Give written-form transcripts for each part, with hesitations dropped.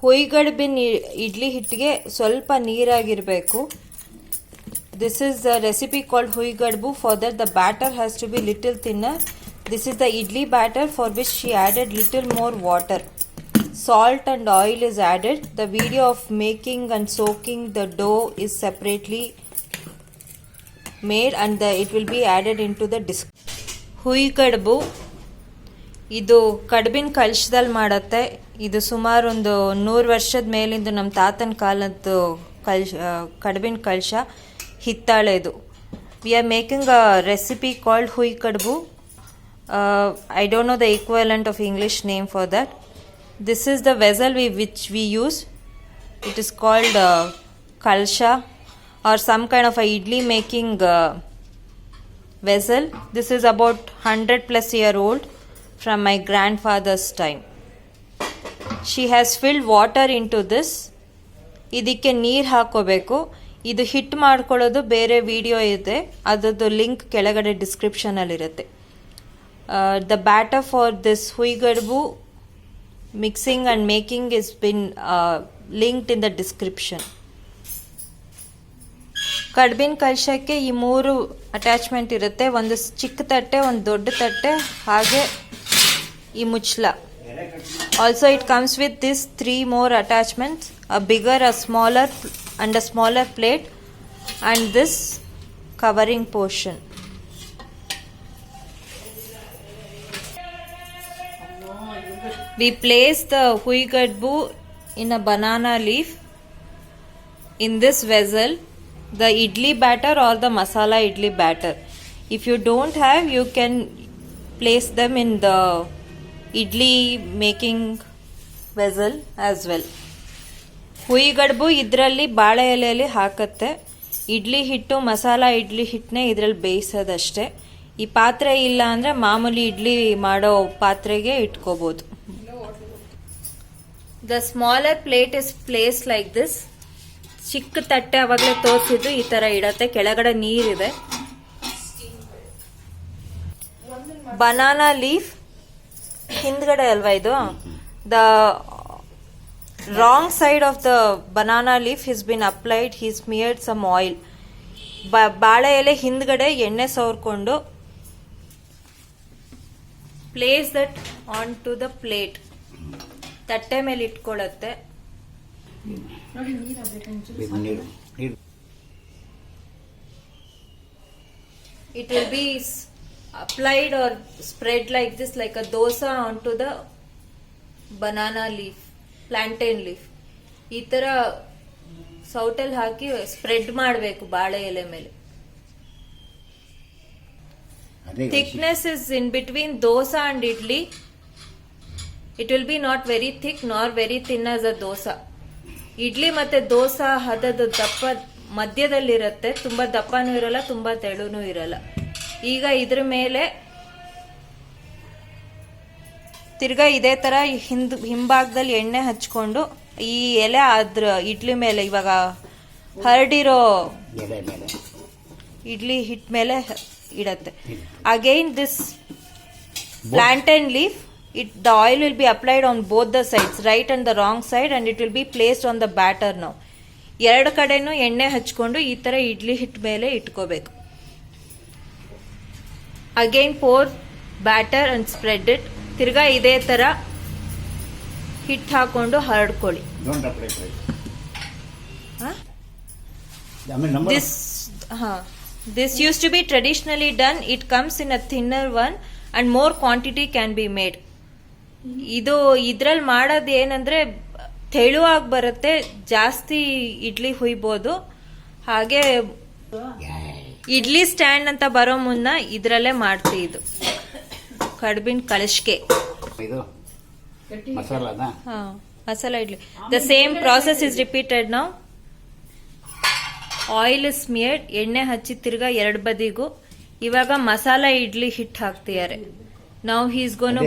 ಹುಯಿಗಡ್ಬಿನ ಇಡ್ಲಿ ಹಿಟ್ಟಿಗೆ ಸ್ವಲ್ಪ ನೀರಾಗಿರಬೇಕು. This is the recipe called huigadbu. For that the batter has to be little thinner. This is the idli batter for which she added little more water. Salt and oil is added. The video of making and soaking the dough is separately made and it will be added into the ಹುಯಿಗಡ್ಬು ಇದು ಕಡ್ಬಿನ ಕಳಶದಲ್ಲಿ ಮಾಡತ್ತೆ. ಇದು ಸುಮಾರು ಒಂದು 100 ವರ್ಷದ ಮೇಲಿಂದ ನಮ್ಮ ತಾತನ ಕಾಲದ್ದು ಕಡ್ಬಿನ ಕಳಶ ಹಿತ್ತಾಳೆದು. We are making a recipe called huikadbu. I don't know the equivalent of English name for that. This is the vessel which we use. It is called kalsha or some kind of a idli making vessel. This is about 100 plus year old from my grandfather's time. She has filled water into this. ಇದಕ್ಕೆ ನೀರು ಹಾಕೋಬೇಕು. ಇದು hit ಮಾಡ್ಕೊಳ್ಳೋದು ಬೇರೆ video ಇದೆ, ಅದರದ್ದು link ಕೆಳಗಡೆ ಡಿಸ್ಕ್ರಿಪ್ಷನಲ್ಲಿರುತ್ತೆ. ದ ಬ್ಯಾಟರ್ ಫಾರ್ ದಿಸ್ ಹುಯಿಗಡ್ಬು mixing and making is been linked in the description. ಕಡ್ಬಿನ ಕಳಶಕ್ಕೆ ಈ 3 ಅಟ್ಯಾಚ್ಮೆಂಟ್ ಇರುತ್ತೆ. ಒಂದು ಚಿಕ್ಕ ತಟ್ಟೆ, ಒಂದು ದೊಡ್ಡ ತಟ್ಟೆ, ಹಾಗೆ ಈ ಮುಚ್ಚಳ. Also it comes with this 3 more attachments, a bigger, a smaller and a smaller plate and this covering portion. We place the huigadbu in a banana leaf in this vessel, the idli batter or the masala idli batter. If you don't have, you can place them in the idli making vessel as well. ಹುಯಿಗಡ್ಬು ಇದರಲ್ಲಿ ಬಾಳೆ ಎಲೆಯಲ್ಲಿ ಹಾಕತ್ತೆ. ಇಡ್ಲಿ ಹಿಟ್ಟು, ಮಸಾಲ ಇಡ್ಲಿ ಹಿಟ್ಟನ್ನೇ ಇದರಲ್ಲಿ ಬೇಯಿಸೋದಷ್ಟೇ. ಈ ಪಾತ್ರೆ ಇಲ್ಲ ಅಂದರೆ ಮಾಮೂಲಿ ಇಡ್ಲಿ ಮಾಡೋ ಪಾತ್ರೆಗೆ ಇಟ್ಕೋಬೋದು. The smaller plate is place like this. ಚಿಕ್ಕ ತಟ್ಟೆ ಅವಾಗಲೇ ತೋರಿಸಿದ್ದು ಈ ಥರ ಇಡತ್ತೆ. ಕೆಳಗಡೆ ನೀರಿದೆ. ಬನಾನಾ ಲೀಫ್ ಹಿಂದ್ಗಡೆ ಅಲ್ವಾ ಇದು. The wrong side of the banana leaf has been applied. He smeared some oil. ಬಾಳೆ ಎಲೆ ಹಿಂದ್ಗಡೆ ಎಣ್ಣೆ ಸವರ್ಕೊಂಡು place that on to the plate. ತಟ್ಟೆ ಮೇಲೆ ಇಟ್ಕೊಳ್ಳುತ್ತೆ. It will be applied or spread like this, like a dosa onto the banana leaf, plantain leaf. ಈ ಥರ ಸೌಟಲ್ಲಿ ಹಾಕಿ ಸ್ಪ್ರೆಡ್ ಮಾಡಬೇಕು ಬಾಳೆ ಎಲೆ ಮೇಲೆ. Thickness is in between dosa and idli. It will be not very thick nor very thin as a dosa. Idli ಮತ್ತೆ ದೋಸಾ ಹದದ ದಪ್ಪ ಮಧ್ಯದಲ್ಲಿರುತ್ತೆ. ತುಂಬಾ ದಪ್ಪನೂ ಇರಲ್ಲ, ತುಂಬಾ ತೆಳುನೂ ಇರಲ್ಲ. ಈಗ ಇದ್ರ ಮೇಲೆ ತಿರ್ಗಾ ಇದೇ ತರ ಹಿಂಭಾಗದಲ್ಲಿ ಎಣ್ಣೆ ಹಚ್ಕೊಂಡು ಈ ಎಲೆ ಅದ್ರ ಇಡ್ಲಿ ಮೇಲೆ, ಇವಾಗ ಹರಡಿರೋ ಇಡ್ಲಿ ಹಿಟ್ ಮೇಲೆ ಇಡತ್ತೆ. Again this plantain leaf, the oil will be applied on both the sides, right and the wrong side, and it will be placed on the batter now. ಎರಡು ಕಡೆನೂ ಎಣ್ಣೆ ಹಚ್ಕೊಂಡು ಈ ತರ ಇಡ್ಲಿ ಹಿಟ್ ಮೇಲೆ ಇಟ್ಕೋಬೇಕು. Again pour batter and spread it. ತಿರ್ಗಾ ಇದೇ ತರ ಹಿಟ್ ಹಾಕೊಂಡು ಹರಡ್ಕೊಳ್ಳಿ. This used to be traditionally done. It comes in a thinner one and more quantity can be made. ಇದು ಇದ್ರಲ್ಲಿ ಮಾಡೋದು ಏನಂದ್ರೆ ತೆಳುವಾಗಿ ಬರುತ್ತೆ, ಜಾಸ್ತಿ ಇಡ್ಲಿ ಹುಯ್ಬೋದು. ಹಾಗೆ ಇಡ್ಲಿ ಸ್ಟ್ಯಾಂಡ್ ಅಂತ ಬರೋ ಮುನ್ನ ಇದ್ರಲ್ಲೇ ಮಾಡ್ತೀವಿ. ಇದು ಕಡ್ಬಿನ ಕಳಶಕ್ಕೆ masala idli. The same process is repeated now. Oil is smeared, ಎಣ್ಣೆ ಹಚ್ಚಿ ತಿರ್ಗಾ ಎರಡು ಬದಿಗೂ. ಇವಾಗ ಮಸಾಲ ಇಡ್ಲಿ ಹಿಟ್ಟು ಹಾಕ್ತಿದ್ದಾರೆ. Now he is gonna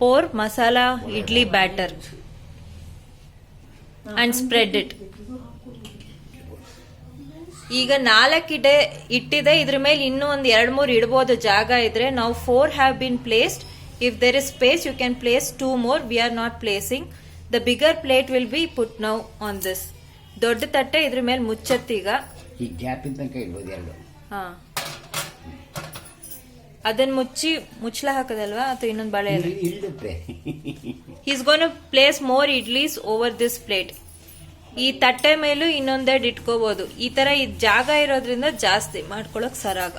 pour masala idli batter and spread it. ಈಗ 4 ಇಟ್ಟಿದೆ. ಇದ್ರ ಮೇಲೆ ಇನ್ನೂ ಒಂದು 2-3 ಇಡಬಹುದು ಜಾಗ ಇದ್ರೆ. ನಾವು 4 have been placed. If there is space, you can place 2 more. We are not placing. The bigger plate will be put now on this. ದೊಡ್ಡ ತಟ್ಟೆ ಇದ್ರ ಮೇಲೆ ಮುಚ್ಚತ್ತೀಗ. ಈ ಗ್ಯಾಪ್ ತನಕ ಇಡ್ಬೋದು ಎರಡು. ಹಾ, ಅದನ್ನ ಮುಚ್ಚಲ ಹಾಕದಲ್ವಾ ಅಥವಾ ಇನ್ನೊಂದು ಬಾಳೆ ಎಲೆ? ಇಳುತ್ತೆ. Is gone place more idlis over this plate. ಈ ತಟ್ಟೆ ಮೇಲೂ ಇನ್ನೊಂದೆರಡು ಇಟ್ಕೋಬಹುದು. ಈ ತರ ಜಾಗ ಇರೋದ್ರಿಂದ ಜಾಸ್ತಿ ಮಾಡ್ಕೊಳಕ್ ಸರಾಗ.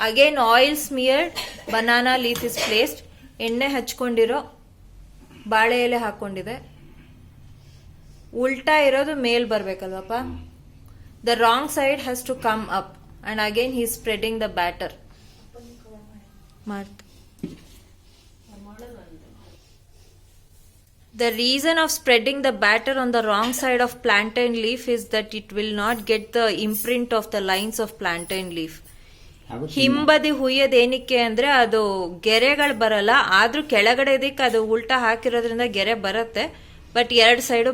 Again oil smeared banana leaf is placed. ಎಣ್ಣೆ ಹಚ್ಕೊಂಡಿರೋ ಬಾಳೆ ಎಲೆ ಹಾಕೊಂಡಿದೆ. ಉಲ್ಟಾ ಇರೋದು ಮೇಲ್ ಬರ್ಬೇಕಲ್ವಪ್ಪ. The wrong side has to come up and again he spreading the batter. The reason of spreading the batter on the wrong side of plantain leaf is that it will not get the imprint of the lines of plantain leaf. ಹಿಂಬದಿ ಹುಯ್ಯದ ಏನಕ್ಕೆ ಅಂದ್ರೆ ಅದು ಗೆರೆಗಳು ಬರಲ್ಲ. ಆದ್ರೂ ಕೆಳಗಡೆ ಇದಕ್ಕೆ ಅದು ಉಲ್ಟಾ ಹಾಕಿರೋದ್ರಿಂದ ಗೆರೆ ಬರುತ್ತೆ. ಬಟ್ ಎರಡು side.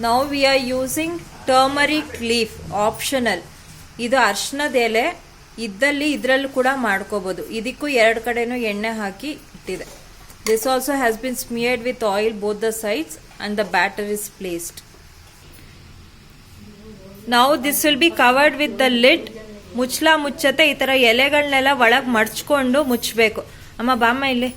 Now we are using turmeric leaf, optional. ಇದು ಅರ್ಶನದ ಎಲೆ ಇದ್ದಲ್ಲಿ ಇದ್ರಲ್ಲೂ ಕೂಡ ಮಾಡ್ಕೋಬಹುದು. ಇದಕ್ಕೂ ಎರಡು ಕಡೆನೂ ಎಣ್ಣೆ ಹಾಕಿ ಇಟ್ಟಿದೆ. This also has been smeared with oil both the sides and the batter is placed. Now this will be covered with the lid. ಮುಚ್ಚತೆ ಈ ತರ ಎಲೆಗಳನ್ನೆಲ್ಲ ಒಳಗ್ ಮಡ್ಚ್ಕೊಂಡು ಮುಚ್ಚಬೇಕು. ಅಮ್ಮ ಬಾಮ್ಮ ಇಲ್ಲಿ.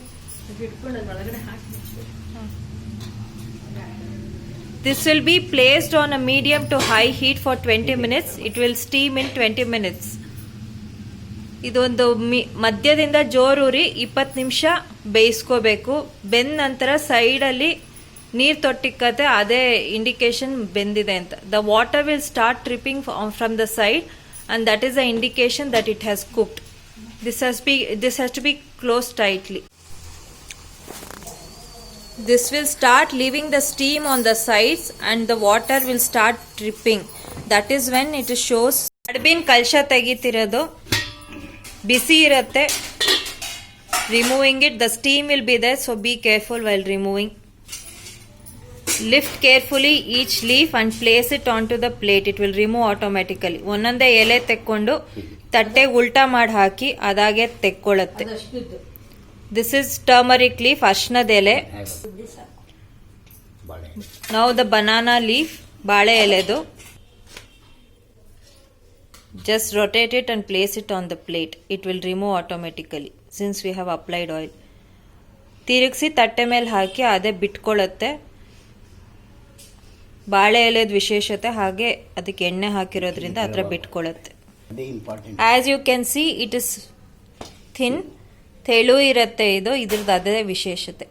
This will be placed on a medium to high heat for 20 minutes. It will steam in 20 minutes. ಇದೊಂದು ಮಧ್ಯದಿಂದ ಜೋರೂರಿ 20 ನಿಮಿಷ ಬೇಯಿಸ್ಕೋಬೇಕು. ಬೆಂದ ನಂತರ ಸೈಡಲ್ಲಿ ನೀರು ತೊಟ್ಟಿಕ್ಕತ್ತೆ, ಅದೇ ಇಂಡಿಕೇಶನ್ ಬೆಂದಿದೆ ಅಂತ. The water will start tripping from the side and that is the indication that it has cooked. This has to be close tightly. This will start leaving the steam on the sides and the water will start dripping. That is when it shows. ಕಡ್ಬಿನ ಕಲಶ ತೆಗಿತಿರೋದು ಬಿಸಿ ಇರುತ್ತೆ. Removing it, the steam will be there, so be careful while removing. Lift carefully each leaf and place it onto the plate. It will remove automatically. ಒಂದೊಂದೇ ಎಲೆ ತೆಕ್ಕೊಂಡು ತಟ್ಟೆ ಉಲ್ಟಾ ಮಾಡಿ ಹಾಕಿ ಅದಾಗೆ ತೆಕ್ಕೊಳ್ಳುತ್ತೆ. This is turmeric leaf, ಅರ್ಶನದ ಎಲೆ. Now the banana leaf, ಬಾಳೆ ಎಲೆದು. Just rotate it and place it on the plate. It will remove automatically since we have applied oil. ತಿರುಗಿಸಿ ತಟ್ಟೆ ಮೇಲೆ ಹಾಕಿ ಅದೇ ಬಿಟ್ಕೊಳ್ಳುತ್ತೆ. ಬಾಳೆ ಎಲೆದ ವಿಶೇಷತೆ ಹಾಗೆ ಅದಕ್ಕೆ ಎಣ್ಣೆ ಹಾಕಿರೋದ್ರಿಂದ ಅದರ ಬಿಟ್ಕೊಳ್ಳುತ್ತೆ. As you can see it is thin, ತೆಳು ಇರುತ್ತೆ. ಇದ್ರದ್ದು ಅದೇ ವಿಶೇಷತೆ.